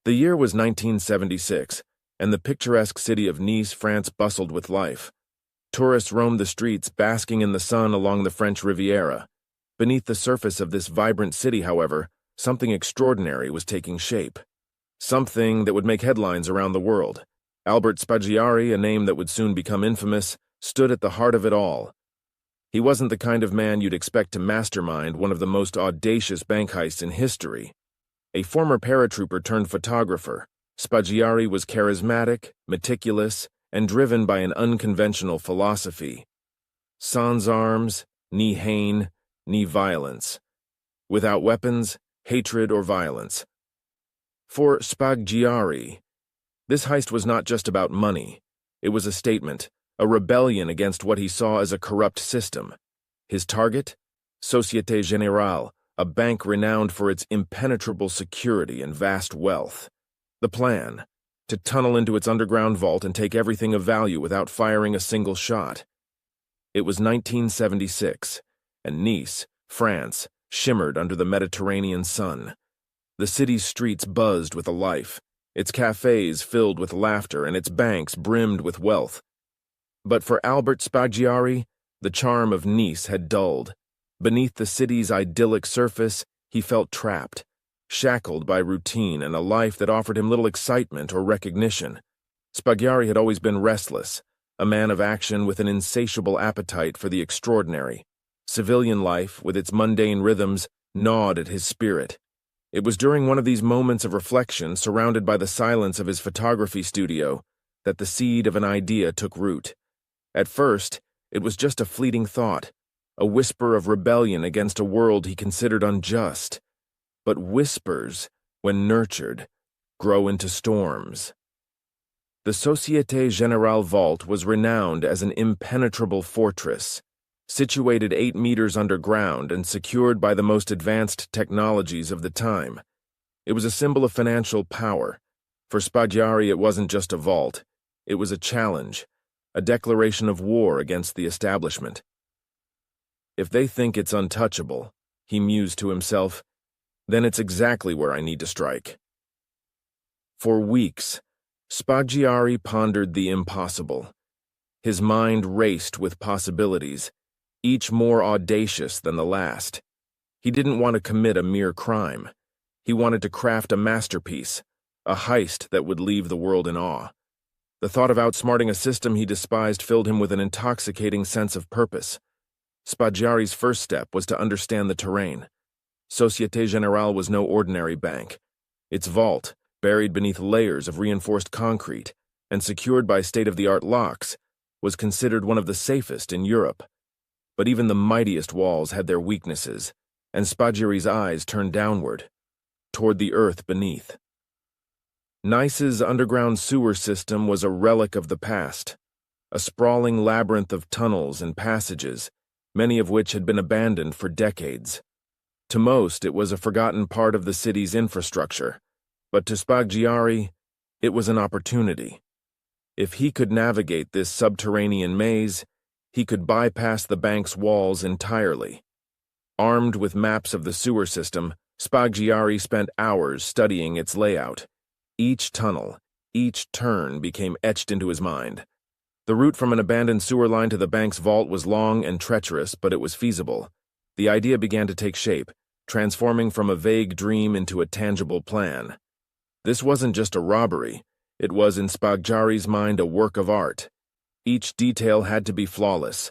The year was 1976, and the picturesque city of Nice, France bustled with life. Tourists roamed the streets, basking in the sun along the French Riviera. Beneath the surface of this vibrant city, however, something extraordinary was taking shape. Something that would make headlines around the world. Albert Spaggiari, a name that would soon become infamous, stood at the heart of it all. He wasn't the kind of man you'd expect to mastermind one of the most audacious bank heists in history. A former paratrooper turned photographer, Spaggiari was charismatic, meticulous, and driven by an unconventional philosophy. Sans armes, ni haine, ni violence. Without weapons, hatred, or violence. For Spaggiari, this heist was not just about money. It was a statement, a rebellion against what he saw as a corrupt system. His target? Société Générale, a bank renowned for its impenetrable security and vast wealth. The plan? To tunnel into its underground vault and take everything of value without firing a single shot. It was 1976, and Nice, France, shimmered under the Mediterranean sun. The city's streets buzzed with a life, its cafes filled with laughter, and its banks brimmed with wealth. But for Albert Spaggiari, the charm of Nice had dulled. Beneath the city's idyllic surface, he felt trapped, shackled by routine and a life that offered him little excitement or recognition. Spaggiari had always been restless, a man of action with an insatiable appetite for the extraordinary. Civilian life, with its mundane rhythms, gnawed at his spirit. It was during one of these moments of reflection, surrounded by the silence of his photography studio, that the seed of an idea took root. At first, it was just a fleeting thought, a whisper of rebellion against a world he considered unjust. But whispers, when nurtured, grow into storms. The Société Générale vault was renowned as an impenetrable fortress, situated 8 meters underground and secured by the most advanced technologies of the time. It was a symbol of financial power. For Spaggiari, it wasn't just a vault. It was a challenge, a declaration of war against the establishment. If they think it's untouchable, he mused to himself, then it's exactly where I need to strike. For weeks, Spaggiari pondered the impossible. His mind raced with possibilities, each more audacious than the last. He didn't want to commit a mere crime. He wanted to craft a masterpiece, a heist that would leave the world in awe. The thought of outsmarting a system he despised filled him with an intoxicating sense of purpose. Spaggiari's first step was to understand the terrain. Société Générale was no ordinary bank. Its vault, buried beneath layers of reinforced concrete and secured by state-of-the-art locks, was considered one of the safest in Europe. But even the mightiest walls had their weaknesses, and Spaggiari's eyes turned downward, toward the earth beneath. Nice's underground sewer system was a relic of the past, a sprawling labyrinth of tunnels and passages, many of which had been abandoned for decades. To most, it was a forgotten part of the city's infrastructure, but to Spaggiari, it was an opportunity. If he could navigate this subterranean maze, he could bypass the bank's walls entirely. Armed with maps of the sewer system, Spaggiari spent hours studying its layout. Each tunnel, each turn became etched into his mind. The route from an abandoned sewer line to the bank's vault was long and treacherous, but it was feasible. The idea began to take shape, transforming from a vague dream into a tangible plan. This wasn't just a robbery. It was, in Spaggiari's mind, a work of art. Each detail had to be flawless.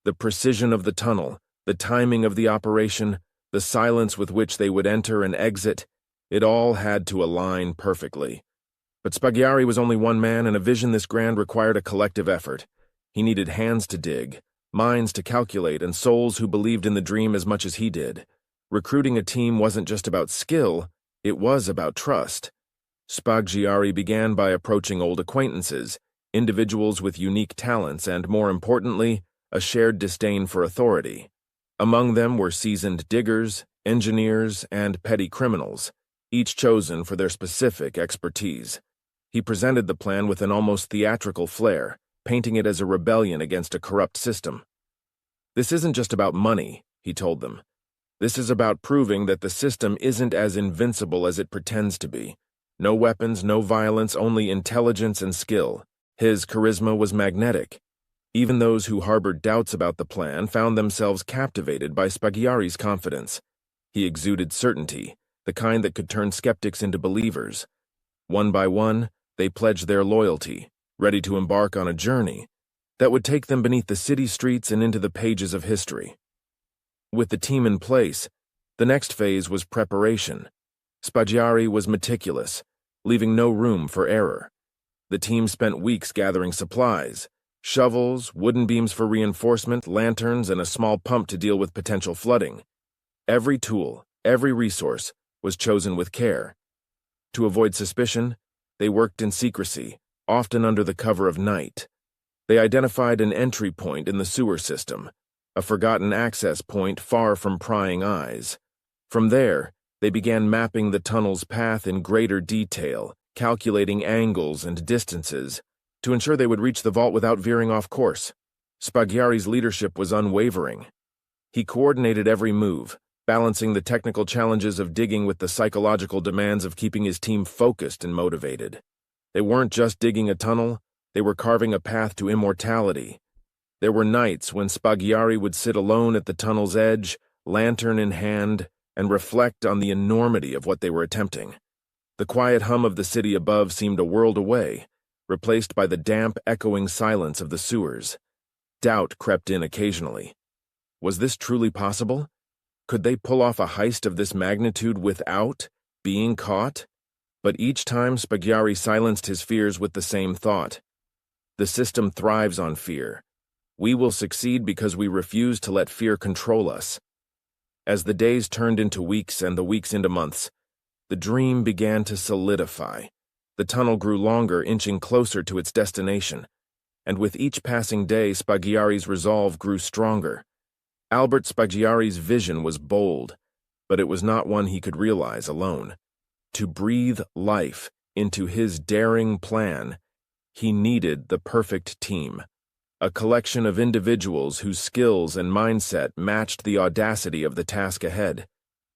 The precision of the tunnel, the timing of the operation, the silence with which they would enter and exit, it all had to align perfectly. But Spaggiari was only one man, and a vision this grand required a collective effort. He needed hands to dig, minds to calculate, and souls who believed in the dream as much as he did. Recruiting a team wasn't just about skill, it was about trust. Spaggiari began by approaching old acquaintances, individuals with unique talents and, more importantly, a shared disdain for authority. Among them were seasoned diggers, engineers, and petty criminals, each chosen for their specific expertise. He presented the plan with an almost theatrical flair, painting it as a rebellion against a corrupt system. "This isn't just about money," he told them. "This is about proving that the system isn't as invincible as it pretends to be. No weapons, no violence, only intelligence and skill. His charisma was magnetic. Even those who harbored doubts about the plan found themselves captivated by Spaggiari's confidence. He exuded certainty, the kind that could turn skeptics into believers. One by one, they pledged their loyalty, ready to embark on a journey that would take them beneath the city streets and into the pages of history. With the team in place, the next phase was preparation. Spaggiari was meticulous, leaving no room for error. The team spent weeks gathering supplies: shovels, wooden beams for reinforcement, lanterns, and a small pump to deal with potential flooding. Every tool, every resource, was chosen with care. To avoid suspicion, they worked in secrecy, often under the cover of night. They identified an entry point in the sewer system, a forgotten access point far from prying eyes. From there, they began mapping the tunnel's path in greater detail, calculating angles and distances to ensure they would reach the vault without veering off course. Spaggiari's leadership was unwavering. He coordinated every move, balancing the technical challenges of digging with the psychological demands of keeping his team focused and motivated. They weren't just digging a tunnel, they were carving a path to immortality. There were nights when Spaggiari would sit alone at the tunnel's edge, lantern in hand, and reflect on the enormity of what they were attempting. The quiet hum of the city above seemed a world away, replaced by the damp, echoing silence of the sewers. Doubt crept in occasionally. Was this truly possible? Could they pull off a heist of this magnitude without being caught? But each time Spaggiari silenced his fears with the same thought. The system thrives on fear. We will succeed because we refuse to let fear control us. As the days turned into weeks and the weeks into months, the dream began to solidify. The tunnel grew longer, inching closer to its destination, and with each passing day, Spaggiari's resolve grew stronger. Albert Spaggiari's vision was bold, but it was not one he could realize alone. To breathe life into his daring plan, he needed the perfect team, a collection of individuals whose skills and mindset matched the audacity of the task ahead.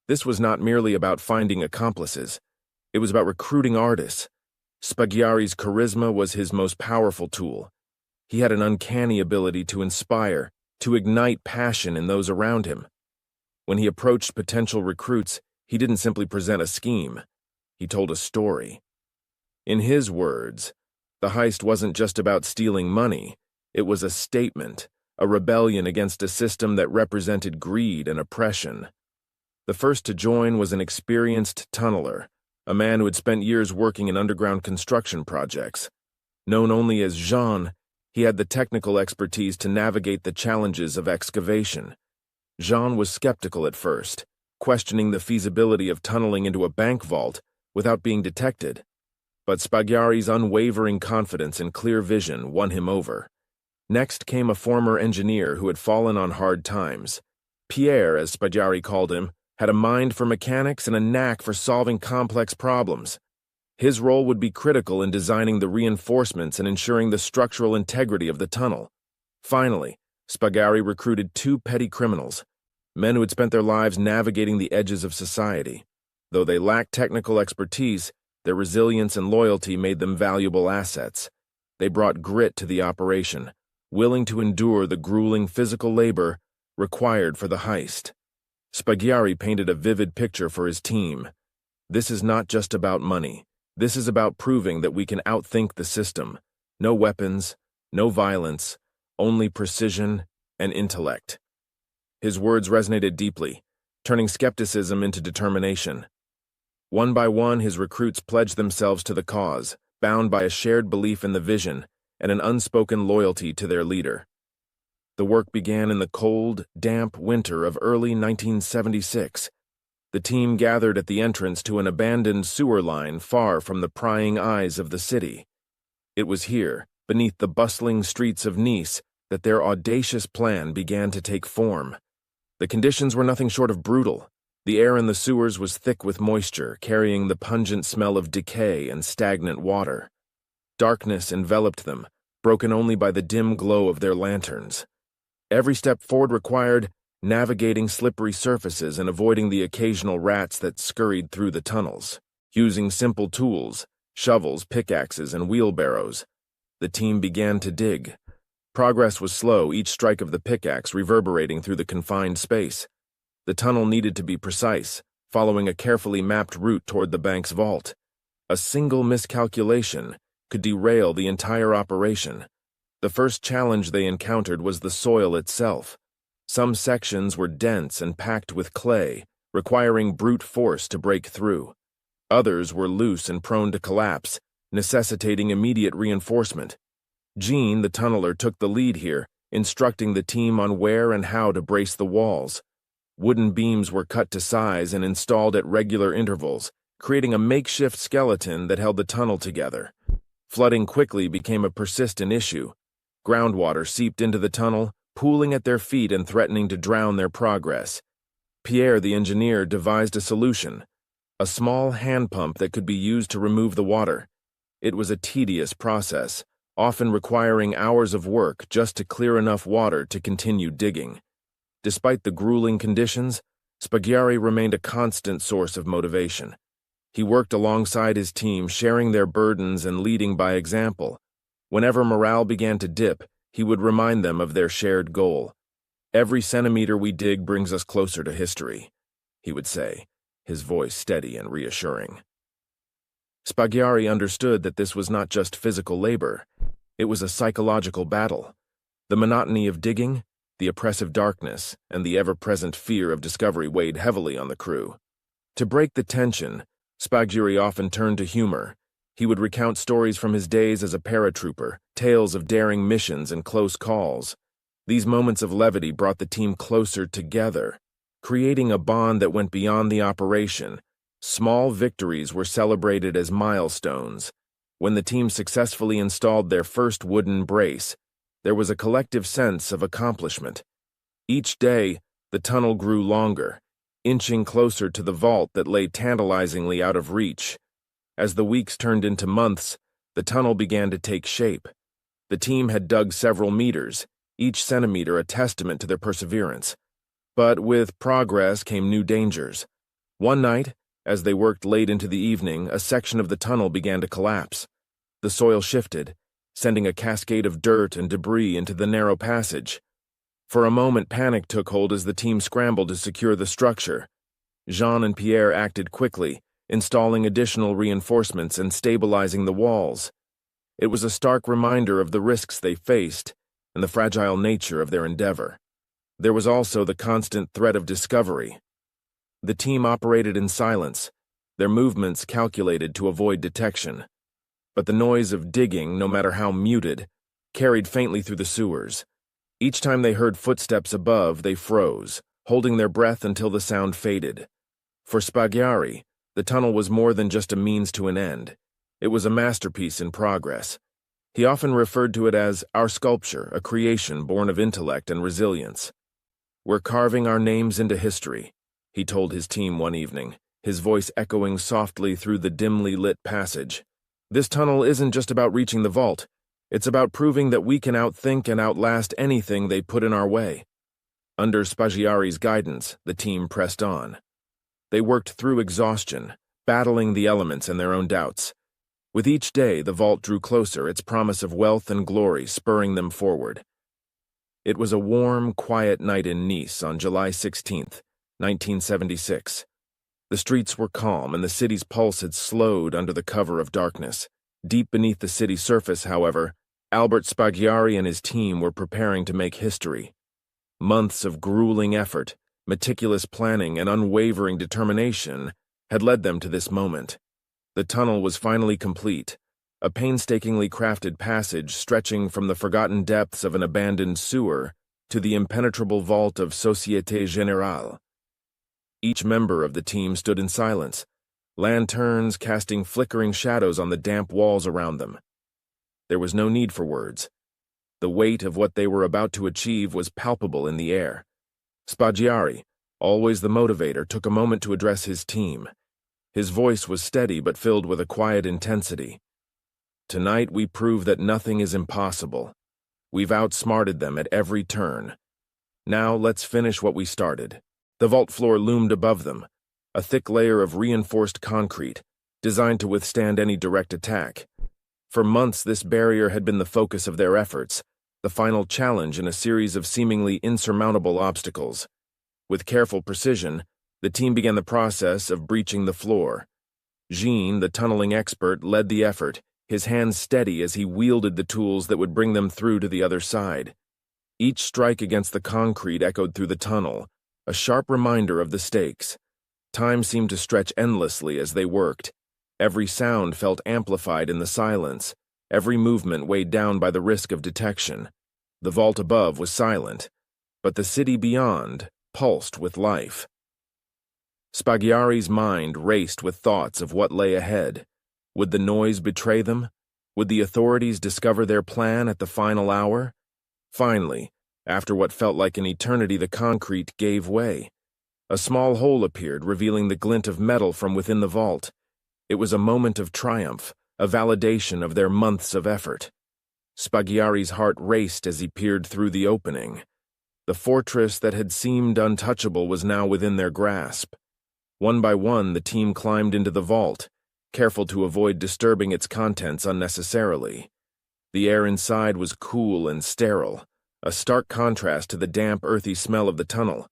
This was not merely about finding accomplices. It was about recruiting artists. Spaggiari's charisma was his most powerful tool. He had an uncanny ability to inspire, to ignite passion in those around him. When he approached potential recruits, he didn't simply present a scheme. He told a story. In his words, the heist wasn't just about stealing money. It was a statement, a rebellion against a system that represented greed and oppression. The first to join was an experienced tunneler, a man who had spent years working in underground construction projects. Known only as Jean, he had the technical expertise to navigate the challenges of excavation. Jean was skeptical at first, questioning the feasibility of tunneling into a bank vault without being detected. But Spaggiari's unwavering confidence and clear vision won him over. Next came a former engineer who had fallen on hard times. Pierre, as Spaggiari called him, had a mind for mechanics and a knack for solving complex problems. His role would be critical in designing the reinforcements and ensuring the structural integrity of the tunnel. Finally, Spaggiari recruited two petty criminals, men who had spent their lives navigating the edges of society. Though they lacked technical expertise, their resilience and loyalty made them valuable assets. They brought grit to the operation, willing to endure the grueling physical labor required for the heist. Spaggiari painted a vivid picture for his team. This is not just about money. This is about proving that we can outthink the system. No weapons, no violence, only precision and intellect. His words resonated deeply, turning skepticism into determination. One by one, his recruits pledged themselves to the cause, bound by a shared belief in the vision and an unspoken loyalty to their leader. The work began in the cold, damp winter of early 1976. The team gathered at the entrance to an abandoned sewer line far from the prying eyes of the city. It was here, beneath the bustling streets of Nice, that their audacious plan began to take form. The conditions were nothing short of brutal. The air in the sewers was thick with moisture, carrying the pungent smell of decay and stagnant water. Darkness enveloped them, broken only by the dim glow of their lanterns. Every step forward required navigating slippery surfaces and avoiding the occasional rats that scurried through the tunnels. Using simple tools, shovels, pickaxes, and wheelbarrows, the team began to dig. Progress was slow, each strike of the pickaxe reverberating through the confined space. The tunnel needed to be precise, following a carefully mapped route toward the bank's vault. A single miscalculation could derail the entire operation. The first challenge they encountered was the soil itself. Some sections were dense and packed with clay, requiring brute force to break through. Others were loose and prone to collapse, necessitating immediate reinforcement. Jean, the tunneler, took the lead here, instructing the team on where and how to brace the walls. Wooden beams were cut to size and installed at regular intervals, creating a makeshift skeleton that held the tunnel together. Flooding quickly became a persistent issue. Groundwater seeped into the tunnel, pooling at their feet and threatening to drown their progress. Pierre, the engineer, devised a solution: a small hand pump that could be used to remove the water. It was a tedious process, often requiring hours of work just to clear enough water to continue digging. Despite the grueling conditions, Spaggiari remained a constant source of motivation. He worked alongside his team, sharing their burdens and leading by example. Whenever morale began to dip, he would remind them of their shared goal. "Every centimeter we dig brings us closer to history," he would say, his voice steady and reassuring. Spaggiari understood that this was not just physical labor. It was a psychological battle. The monotony of digging, the oppressive darkness, and the ever-present fear of discovery weighed heavily on the crew. To break the tension, Spaggiari often turned to humor. He would recount stories from his days as a paratrooper, tales of daring missions and close calls. These moments of levity brought the team closer together, creating a bond that went beyond the operation. Small victories were celebrated as milestones. When the team successfully installed their first wooden brace, there was a collective sense of accomplishment. Each day, the tunnel grew longer, inching closer to the vault that lay tantalizingly out of reach. As the weeks turned into months, the tunnel began to take shape. The team had dug several meters, each centimeter a testament to their perseverance. But with progress came new dangers. One night, as they worked late into the evening, a section of the tunnel began to collapse. The soil shifted, sending a cascade of dirt and debris into the narrow passage. For a moment, panic took hold as the team scrambled to secure the structure. Jean and Pierre acted quickly, installing additional reinforcements and stabilizing the walls. It was a stark reminder of the risks they faced and the fragile nature of their endeavor. There was also the constant threat of discovery. The team operated in silence, their movements calculated to avoid detection. But the noise of digging, no matter how muted, carried faintly through the sewers. Each time they heard footsteps above, they froze, holding their breath until the sound faded. For Spaggiari, the tunnel was more than just a means to an end. It was a masterpiece in progress. He often referred to it as our sculpture, a creation born of intellect and resilience. "We're carving our names into history," he told his team one evening, his voice echoing softly through the dimly lit passage. "This tunnel isn't just about reaching the vault. It's about proving that we can outthink and outlast anything they put in our way." Under Spaggiari's guidance, the team pressed on. They worked through exhaustion, battling the elements and their own doubts. With each day, the vault drew closer, its promise of wealth and glory spurring them forward. It was a warm, quiet night in Nice on July 16th, 1976. The streets were calm and the city's pulse had slowed under the cover of darkness. Deep beneath the city's surface, however, Albert Spaggiari and his team were preparing to make history. Months of grueling effort, meticulous planning, and unwavering determination had led them to this moment. The tunnel was finally complete, a painstakingly crafted passage stretching from the forgotten depths of an abandoned sewer to the impenetrable vault of Société Générale. Each member of the team stood in silence, lanterns casting flickering shadows on the damp walls around them. There was no need for words. The weight of what they were about to achieve was palpable in the air. Spaggiari, always the motivator, took a moment to address his team. His voice was steady but filled with a quiet intensity. "Tonight we prove that nothing is impossible. We've outsmarted them at every turn. Now let's finish what we started." The vault floor loomed above them, a thick layer of reinforced concrete, designed to withstand any direct attack. For months, this barrier had been the focus of their efforts, the final challenge in a series of seemingly insurmountable obstacles. With careful precision, the team began the process of breaching the floor. Jean, the tunneling expert, led the effort, his hands steady as he wielded the tools that would bring them through to the other side. Each strike against the concrete echoed through the tunnel, a sharp reminder of the stakes. Time seemed to stretch endlessly as they worked. Every sound felt amplified in the silence, every movement weighed down by the risk of detection. The vault above was silent, but the city beyond pulsed with life. Spaggiari's mind raced with thoughts of what lay ahead. Would the noise betray them? Would the authorities discover their plan at the final hour? Finally, after what felt like an eternity, the concrete gave way. A small hole appeared, revealing the glint of metal from within the vault. It was a moment of triumph, a validation of their months of effort. Spaggiari's heart raced as he peered through the opening. The fortress that had seemed untouchable was now within their grasp. One by one, the team climbed into the vault, careful to avoid disturbing its contents unnecessarily. The air inside was cool and sterile, a stark contrast to the damp, earthy smell of the tunnel.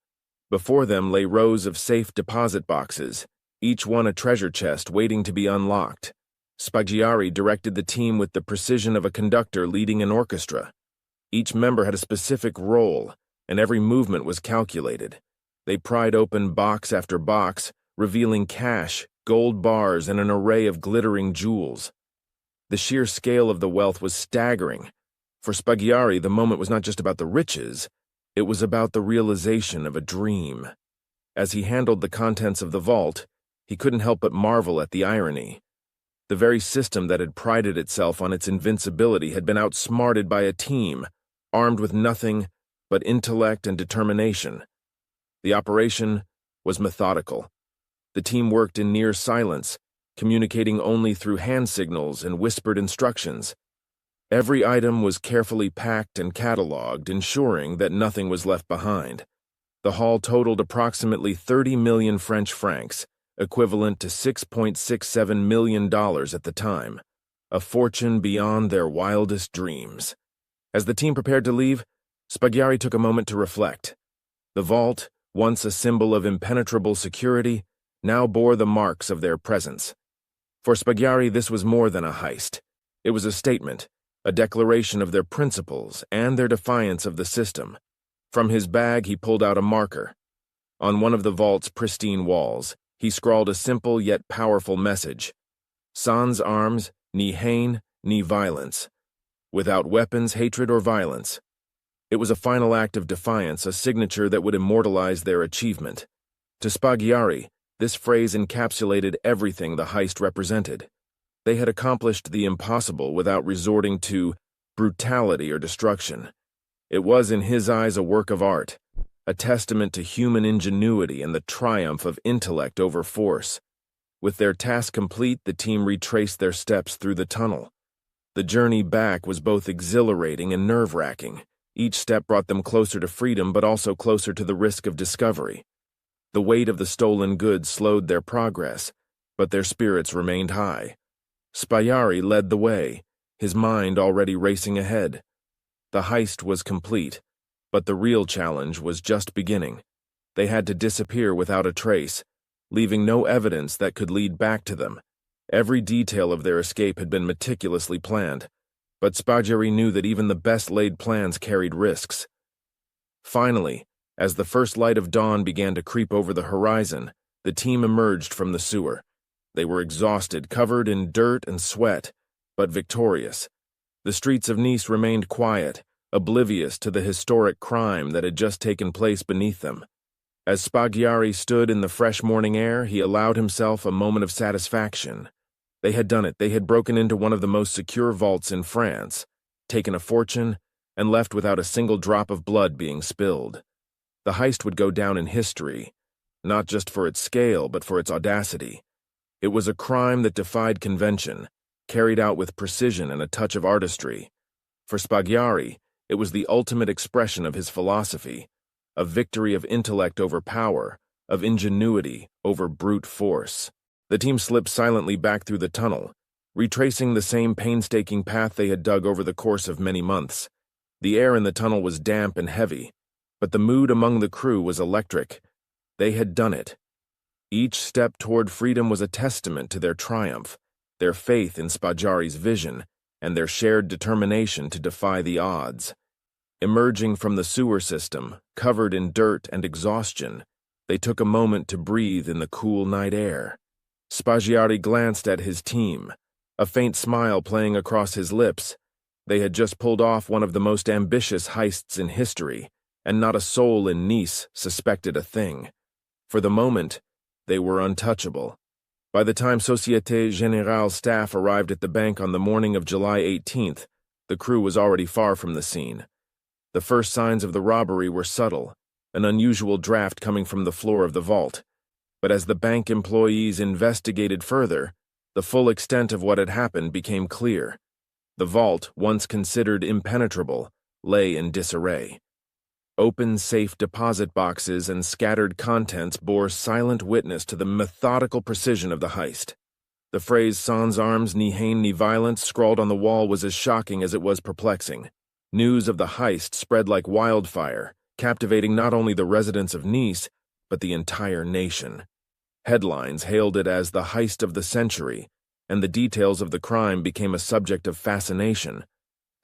Before them lay rows of safe deposit boxes, each one a treasure chest waiting to be unlocked. Spaggiari directed the team with the precision of a conductor leading an orchestra. Each member had a specific role, and every movement was calculated. They pried open box after box, revealing cash, gold bars, and an array of glittering jewels. The sheer scale of the wealth was staggering. For Spaggiari, the moment was not just about the riches, it was about the realization of a dream. As he handled the contents of the vault, he couldn't help but marvel at the irony. The very system that had prided itself on its invincibility had been outsmarted by a team, armed with nothing but intellect and determination. The operation was methodical. The team worked in near silence, communicating only through hand signals and whispered instructions. Every item was carefully packed and cataloged, ensuring that nothing was left behind. The haul totaled approximately 30 million French francs, equivalent to $6.67 million at the time, a fortune beyond their wildest dreams. As the team prepared to leave, Spaggiari took a moment to reflect. The vault, once a symbol of impenetrable security, now bore the marks of their presence. For Spaggiari, this was more than a heist. It was a statement, a declaration of their principles and their defiance of the system. From his bag, he pulled out a marker. On one of the vault's pristine walls, he scrawled a simple yet powerful message: Sans armes, ni haine, ni violence. Without weapons, hatred, or violence. It was a final act of defiance, a signature that would immortalize their achievement. To Spaggiari, this phrase encapsulated everything the heist represented. They had accomplished the impossible without resorting to brutality or destruction. It was, in his eyes, a work of art, a testament to human ingenuity and the triumph of intellect over force. With their task complete, the team retraced their steps through the tunnel. The journey back was both exhilarating and nerve-wracking. Each step brought them closer to freedom, but also closer to the risk of discovery. The weight of the stolen goods slowed their progress, but their spirits remained high. Spaggiari led the way, his mind already racing ahead. The heist was complete, but the real challenge was just beginning. They had to disappear without a trace, leaving no evidence that could lead back to them. Every detail of their escape had been meticulously planned, but Spaggiari knew that even the best-laid plans carried risks. Finally, as the first light of dawn began to creep over the horizon, the team emerged from the sewer. They were exhausted, covered in dirt and sweat, but victorious. The streets of Nice remained quiet, oblivious to the historic crime that had just taken place beneath them. As Spaggiari stood in the fresh morning air, he allowed himself a moment of satisfaction. They had done it. They had broken into one of the most secure vaults in France, taken a fortune, and left without a single drop of blood being spilled. The heist would go down in history, not just for its scale, but for its audacity. It was a crime that defied convention, carried out with precision and a touch of artistry. For Spaggiari, it was the ultimate expression of his philosophy, a victory of intellect over power, of ingenuity over brute force. The team slipped silently back through the tunnel, retracing the same painstaking path they had dug over the course of many months. The air in the tunnel was damp and heavy, but the mood among the crew was electric. They had done it. Each step toward freedom was a testament to their triumph, their faith in Spaggiari's vision, and their shared determination to defy the odds. Emerging from the sewer system, covered in dirt and exhaustion, they took a moment to breathe in the cool night air. Spaggiari glanced at his team, a faint smile playing across his lips. They had just pulled off one of the most ambitious heists in history, and not a soul in Nice suspected a thing. For the moment, they were untouchable. By the time Société Générale staff arrived at the bank on the morning of July 18th, the crew was already far from the scene. The first signs of the robbery were subtle, an unusual draft coming from the floor of the vault. But as the bank employees investigated further, the full extent of what had happened became clear. The vault, once considered impenetrable, lay in disarray. Open safe deposit boxes and scattered contents bore silent witness to the methodical precision of the heist. The phrase "sans armes, ni haine, ni violence" scrawled on the wall was as shocking as it was perplexing. News of the heist spread like wildfire, captivating not only the residents of Nice, but the entire nation. Headlines hailed it as the heist of the century, and the details of the crime became a subject of fascination.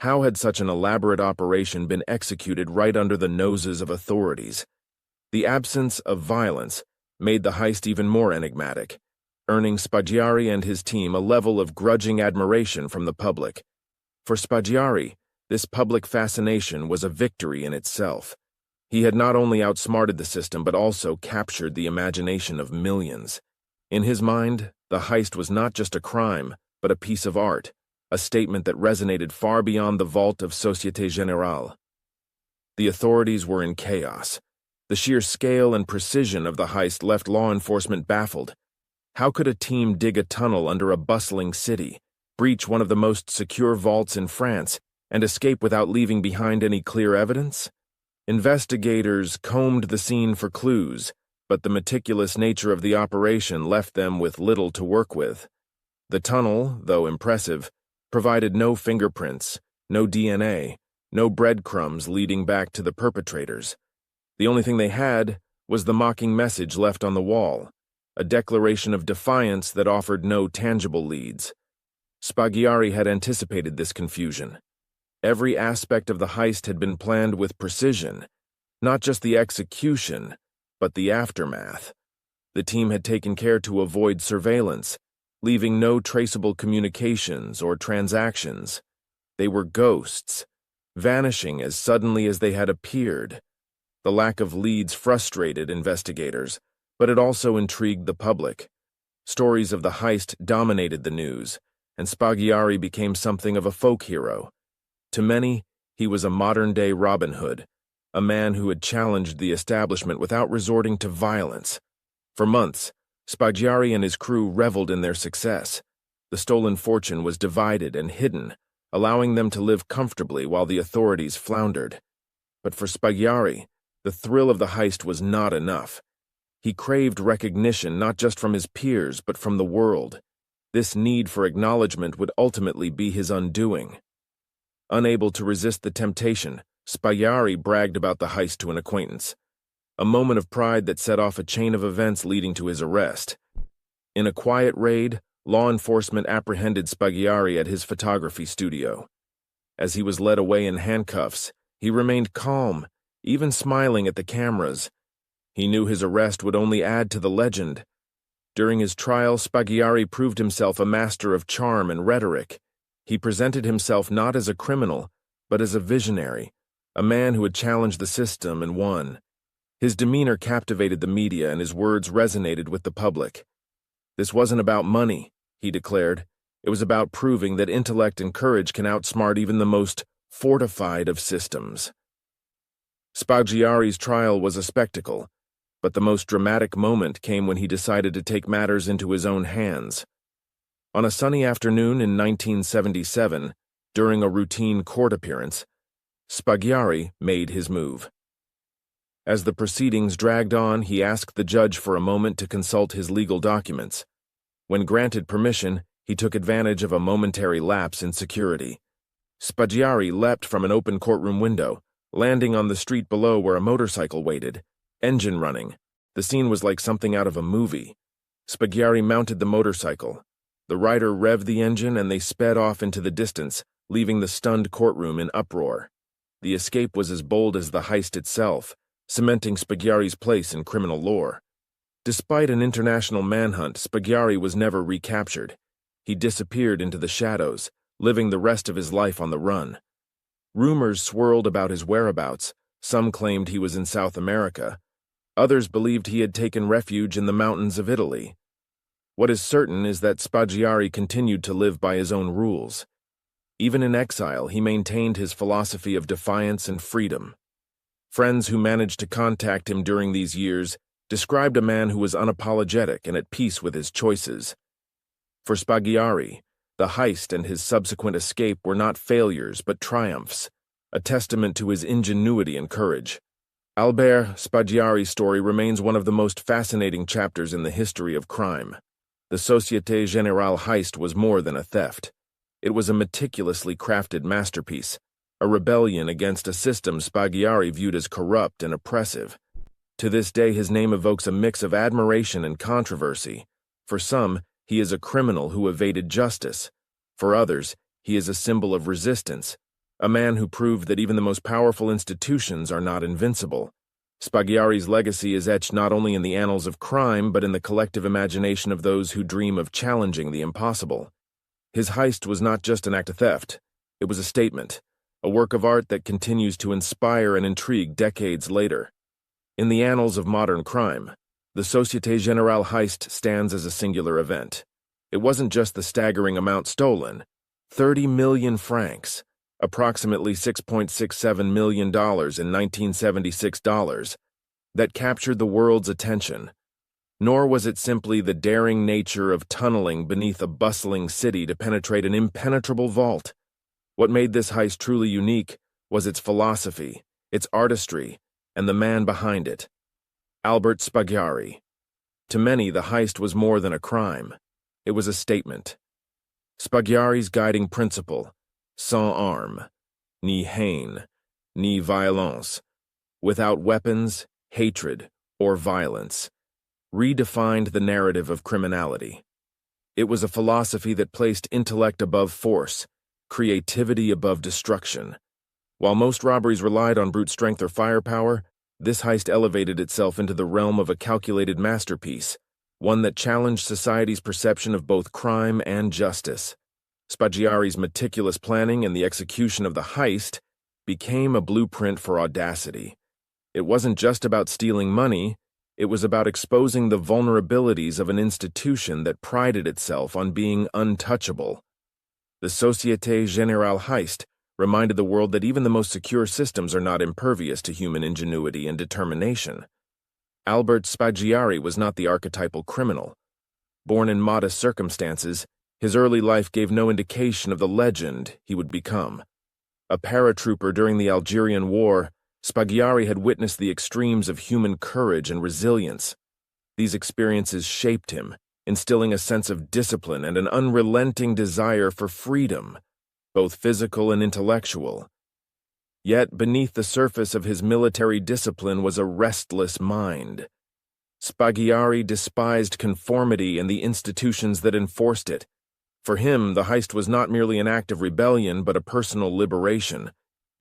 How had such an elaborate operation been executed right under the noses of authorities? The absence of violence made the heist even more enigmatic, earning Spaggiari and his team a level of grudging admiration from the public. For Spaggiari, this public fascination was a victory in itself. He had not only outsmarted the system but also captured the imagination of millions. In his mind, the heist was not just a crime, but a piece of art, a statement that resonated far beyond the vault of Société Générale. The authorities were in chaos. The sheer scale and precision of the heist left law enforcement baffled. How could a team dig a tunnel under a bustling city, breach one of the most secure vaults in France, and escape without leaving behind any clear evidence? Investigators combed the scene for clues, but the meticulous nature of the operation left them with little to work with. The tunnel, though impressive, provided no fingerprints, no DNA, no breadcrumbs leading back to the perpetrators. The only thing they had was the mocking message left on the wall, a declaration of defiance that offered no tangible leads. Spaggiari had anticipated this confusion. Every aspect of the heist had been planned with precision, not just the execution, but the aftermath. The team had taken care to avoid surveillance, leaving no traceable communications or transactions. They were ghosts, vanishing as suddenly as they had appeared. The lack of leads frustrated investigators, but it also intrigued the public. Stories of the heist dominated the news, and Spaggiari became something of a folk hero. To many, he was a modern-day Robin Hood, a man who had challenged the establishment without resorting to violence. For months, Spaggiari and his crew reveled in their success. The stolen fortune was divided and hidden, allowing them to live comfortably while the authorities floundered. But for Spaggiari, the thrill of the heist was not enough. He craved recognition not just from his peers but from the world. This need for acknowledgement would ultimately be his undoing. Unable to resist the temptation, Spaggiari bragged about the heist to an acquaintance, a moment of pride that set off a chain of events leading to his arrest. In a quiet raid, law enforcement apprehended Spaggiari at his photography studio. As he was led away in handcuffs, he remained calm, even smiling at the cameras. He knew his arrest would only add to the legend. During his trial, Spaggiari proved himself a master of charm and rhetoric. He presented himself not as a criminal, but as a visionary, a man who had challenged the system and won. His demeanor captivated the media and his words resonated with the public. This wasn't about money, he declared. It was about proving that intellect and courage can outsmart even the most fortified of systems. Spaggiari's trial was a spectacle, but the most dramatic moment came when he decided to take matters into his own hands. On a sunny afternoon in 1977, during a routine court appearance, Spaggiari made his move. As the proceedings dragged on, he asked the judge for a moment to consult his legal documents. When granted permission, he took advantage of a momentary lapse in security. Spaggiari leapt from an open courtroom window, landing on the street below where a motorcycle waited, engine running. The scene was like something out of a movie. Spaggiari mounted the motorcycle. The rider revved the engine and they sped off into the distance, leaving the stunned courtroom in uproar. The escape was as bold as the heist itself, cementing Spaggiari's place in criminal lore. Despite an international manhunt, Spaggiari was never recaptured. He disappeared into the shadows, living the rest of his life on the run. Rumors swirled about his whereabouts. Some claimed he was in South America. Others believed he had taken refuge in the mountains of Italy. What is certain is that Spaggiari continued to live by his own rules. Even in exile, he maintained his philosophy of defiance and freedom. Friends who managed to contact him during these years described a man who was unapologetic and at peace with his choices. For Spaggiari, the heist and his subsequent escape were not failures but triumphs, a testament to his ingenuity and courage. Albert Spaggiari's story remains one of the most fascinating chapters in the history of crime. The Société Générale heist was more than a theft. It was a meticulously crafted masterpiece, a rebellion against a system Spaggiari viewed as corrupt and oppressive. To this day, his name evokes a mix of admiration and controversy. For some, he is a criminal who evaded justice. For others, he is a symbol of resistance, a man who proved that even the most powerful institutions are not invincible. Spaggiari's legacy is etched not only in the annals of crime but in the collective imagination of those who dream of challenging the impossible. His heist was not just an act of theft. It was a statement, a work of art that continues to inspire and intrigue decades later. In the annals of modern crime, the Société Générale heist stands as a singular event. It wasn't just the staggering amount stolen, 30 million francs, approximately $6.67 million in 1976 dollars, that captured the world's attention. Nor was it simply the daring nature of tunneling beneath a bustling city to penetrate an impenetrable vault. What made this heist truly unique was its philosophy, its artistry, and the man behind it, Albert Spaggiari. To many, the heist was more than a crime. It was a statement. Spaggiari's guiding principle, sans armes, ni haine, ni violence, without weapons, hatred, or violence, redefined the narrative of criminality. It was a philosophy that placed intellect above force, creativity above destruction. While most robberies relied on brute strength or firepower, this heist elevated itself into the realm of a calculated masterpiece, one that challenged society's perception of both crime and justice. Spaggiari's meticulous planning and the execution of the heist became a blueprint for audacity. It wasn't just about stealing money, it was about exposing the vulnerabilities of an institution that prided itself on being untouchable. The Société Générale heist reminded the world that even the most secure systems are not impervious to human ingenuity and determination. Albert Spaggiari was not the archetypal criminal. Born in modest circumstances, his early life gave no indication of the legend he would become. A paratrooper during the Algerian War, Spaggiari had witnessed the extremes of human courage and resilience. These experiences shaped him, instilling a sense of discipline and an unrelenting desire for freedom, both physical and intellectual. Yet beneath the surface of his military discipline was a restless mind. Spaggiari despised conformity and the institutions that enforced it. For him, the heist was not merely an act of rebellion but a personal liberation.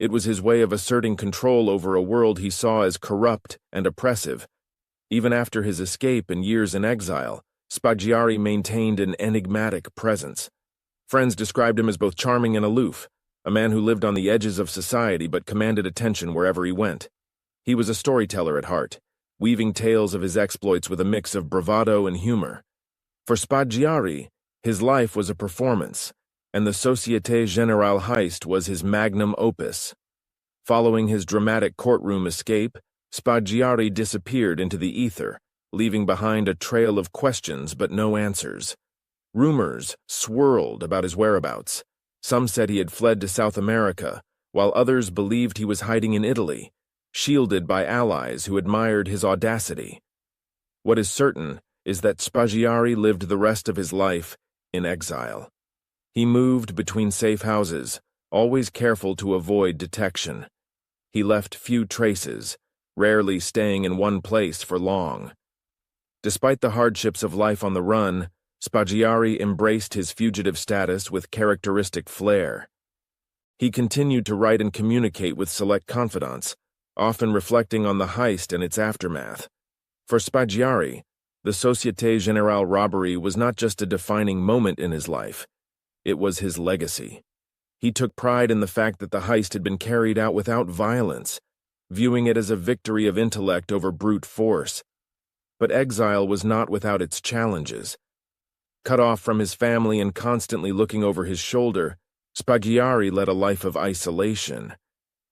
It was his way of asserting control over a world he saw as corrupt and oppressive. Even after his escape and years in exile, Spaggiari maintained an enigmatic presence. Friends described him as both charming and aloof, a man who lived on the edges of society but commanded attention wherever he went. He was a storyteller at heart, weaving tales of his exploits with a mix of bravado and humor. For Spaggiari, his life was a performance, and the Société Générale heist was his magnum opus. Following his dramatic courtroom escape, Spaggiari disappeared into the ether, leaving behind a trail of questions but no answers. Rumors swirled about his whereabouts. Some said he had fled to South America, while others believed he was hiding in Italy, shielded by allies who admired his audacity. What is certain is that Spaggiari lived the rest of his life in exile. He moved between safe houses, always careful to avoid detection. He left few traces, rarely staying in one place for long. Despite the hardships of life on the run, Spaggiari embraced his fugitive status with characteristic flair. He continued to write and communicate with select confidants, often reflecting on the heist and its aftermath. For Spaggiari, the Société Générale robbery was not just a defining moment in his life, it was his legacy. He took pride in the fact that the heist had been carried out without violence, viewing it as a victory of intellect over brute force. But exile was not without its challenges. Cut off from his family and constantly looking over his shoulder, Spaggiari led a life of isolation.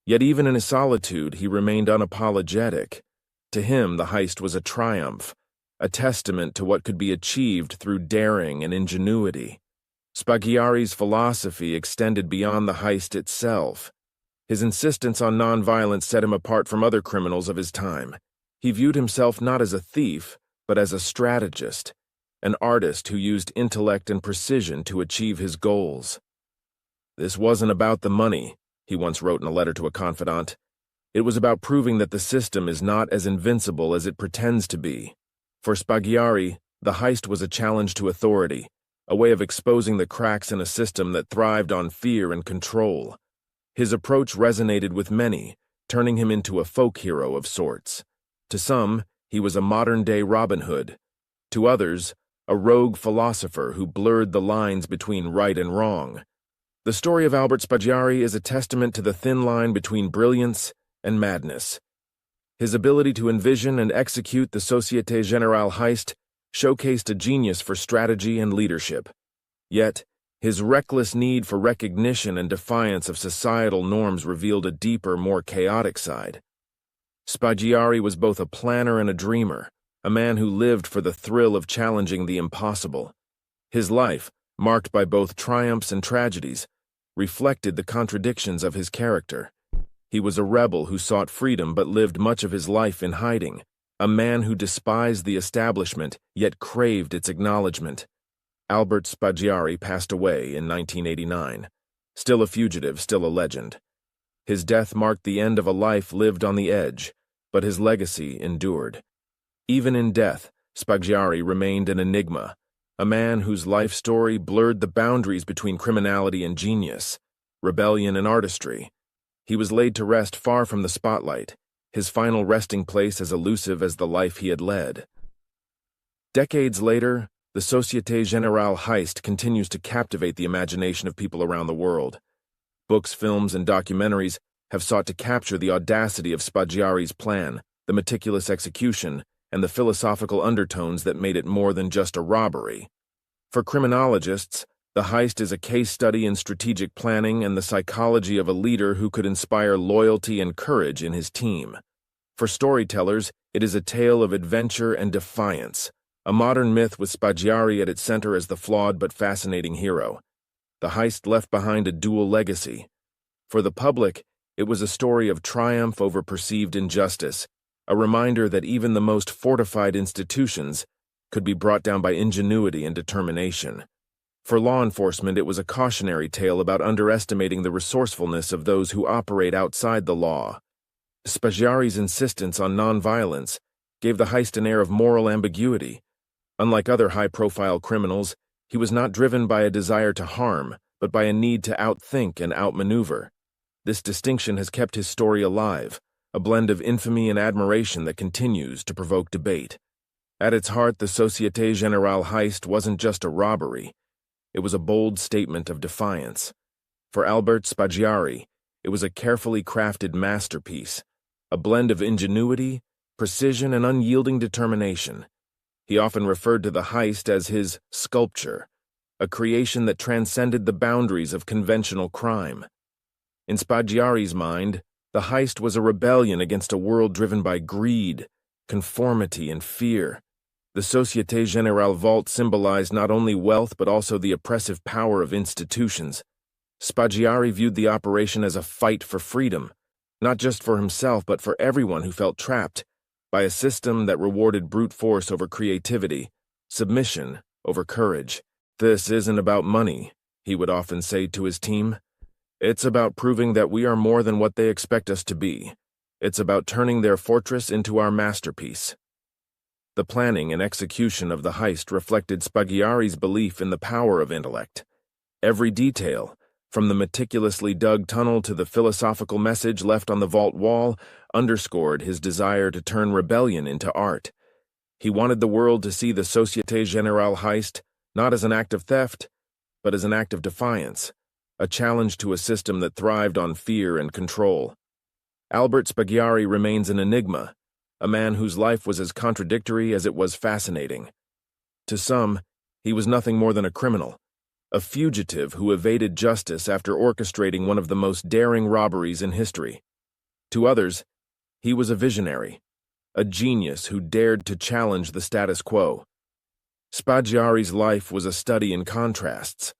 Yet even in his solitude, he remained unapologetic. To him, the heist was a triumph, a testament to what could be achieved through daring and ingenuity. Spaggiari's philosophy extended beyond the heist itself. His insistence on nonviolence set him apart from other criminals of his time. He viewed himself not as a thief, but as a strategist, an artist who used intellect and precision to achieve his goals. "This wasn't about the money," he once wrote in a letter to a confidant. "It was about proving that the system is not as invincible as it pretends to be." For Spaggiari, the heist was a challenge to authority, a way of exposing the cracks in a system that thrived on fear and control. His approach resonated with many, turning him into a folk hero of sorts. To some, he was a modern-day Robin Hood. To others, a rogue philosopher who blurred the lines between right and wrong. The story of Albert Spaggiari is a testament to the thin line between brilliance and madness. His ability to envision and execute the Société Générale heist showcased a genius for strategy and leadership. Yet, his reckless need for recognition and defiance of societal norms revealed a deeper, more chaotic side. Spaggiari was both a planner and a dreamer, a man who lived for the thrill of challenging the impossible. His life, marked by both triumphs and tragedies, reflected the contradictions of his character. He was a rebel who sought freedom but lived much of his life in hiding, a man who despised the establishment yet craved its acknowledgement. Albert Spaggiari passed away in 1989, still a fugitive, still a legend. His death marked the end of a life lived on the edge, but his legacy endured. Even in death, Spaggiari remained an enigma, a man whose life story blurred the boundaries between criminality and genius, rebellion and artistry. He was laid to rest far from the spotlight, his final resting place as elusive as the life he had led. Decades later, the Société Générale heist continues to captivate the imagination of people around the world. Books, films, and documentaries have sought to capture the audacity of Spaggiari's plan, the meticulous execution, and the philosophical undertones that made it more than just a robbery. For criminologists, the heist is a case study in strategic planning and the psychology of a leader who could inspire loyalty and courage in his team. For storytellers, it is a tale of adventure and defiance, a modern myth with Spaggiari at its center as the flawed but fascinating hero. The heist left behind a dual legacy. For the public, it was a story of triumph over perceived injustice, a reminder that even the most fortified institutions could be brought down by ingenuity and determination. For law enforcement, it was a cautionary tale about underestimating the resourcefulness of those who operate outside the law. Spaggiari's insistence on nonviolence gave the heist an air of moral ambiguity. Unlike other high-profile criminals, he was not driven by a desire to harm, but by a need to outthink and outmaneuver. This distinction has kept his story alive, a blend of infamy and admiration that continues to provoke debate. At its heart, the Société Générale heist wasn't just a robbery. It was a bold statement of defiance. For Albert Spaggiari, it was a carefully crafted masterpiece, a blend of ingenuity, precision, and unyielding determination. He often referred to the heist as his sculpture, a creation that transcended the boundaries of conventional crime. In Spaggiari's mind, the heist was a rebellion against a world driven by greed, conformity, and fear. The Société Générale vault symbolized not only wealth but also the oppressive power of institutions. Spaggiari viewed the operation as a fight for freedom, not just for himself but for everyone who felt trapped by a system that rewarded brute force over creativity, submission over courage. "This isn't about money," he would often say to his team. "It's about proving that we are more than what they expect us to be. It's about turning their fortress into our masterpiece." The planning and execution of the heist reflected Spaggiari's belief in the power of intellect. Every detail, from the meticulously dug tunnel to the philosophical message left on the vault wall, underscored his desire to turn rebellion into art. He wanted the world to see the Société Générale heist not as an act of theft, but as an act of defiance, a challenge to a system that thrived on fear and control. Albert Spaggiari remains an enigma, a man whose life was as contradictory as it was fascinating. To some, he was nothing more than a criminal, a fugitive who evaded justice after orchestrating one of the most daring robberies in history. To others, he was a visionary, a genius who dared to challenge the status quo. Spaggiari's life was a study in contrasts.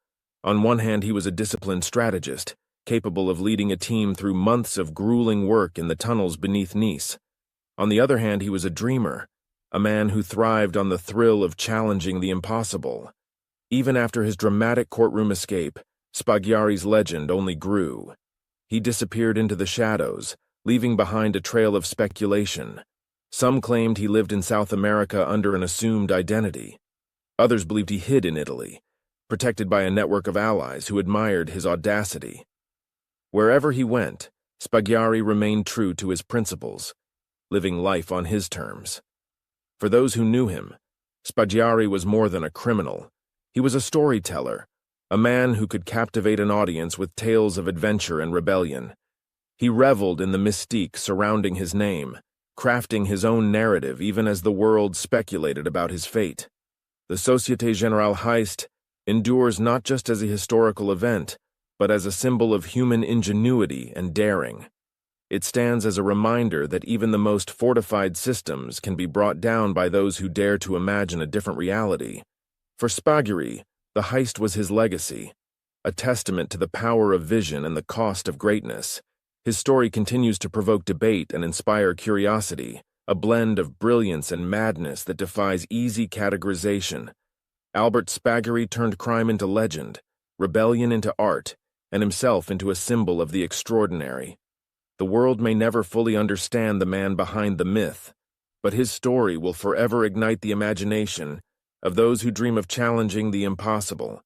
On one hand, he was a disciplined strategist, capable of leading a team through months of grueling work in the tunnels beneath Nice. On the other hand, he was a dreamer, a man who thrived on the thrill of challenging the impossible. Even after his dramatic courtroom escape, Spaggiari's legend only grew. He disappeared into the shadows, leaving behind a trail of speculation. Some claimed he lived in South America under an assumed identity. Others believed he hid in Italy, protected by a network of allies who admired his audacity. Wherever he went, Spaggiari remained true to his principles, living life on his terms. For those who knew him, Spaggiari was more than a criminal. He was a storyteller, a man who could captivate an audience with tales of adventure and rebellion. He reveled in the mystique surrounding his name, crafting his own narrative even as the world speculated about his fate. The Société Générale heist endures not just as a historical event, but as a symbol of human ingenuity and daring. It stands as a reminder that even the most fortified systems can be brought down by those who dare to imagine a different reality. For Spaggiari, the heist was his legacy, a testament to the power of vision and the cost of greatness. His story continues to provoke debate and inspire curiosity, a blend of brilliance and madness that defies easy categorization. Albert Spaggiari turned crime into legend, rebellion into art, and himself into a symbol of the extraordinary. The world may never fully understand the man behind the myth, but his story will forever ignite the imagination of those who dream of challenging the impossible.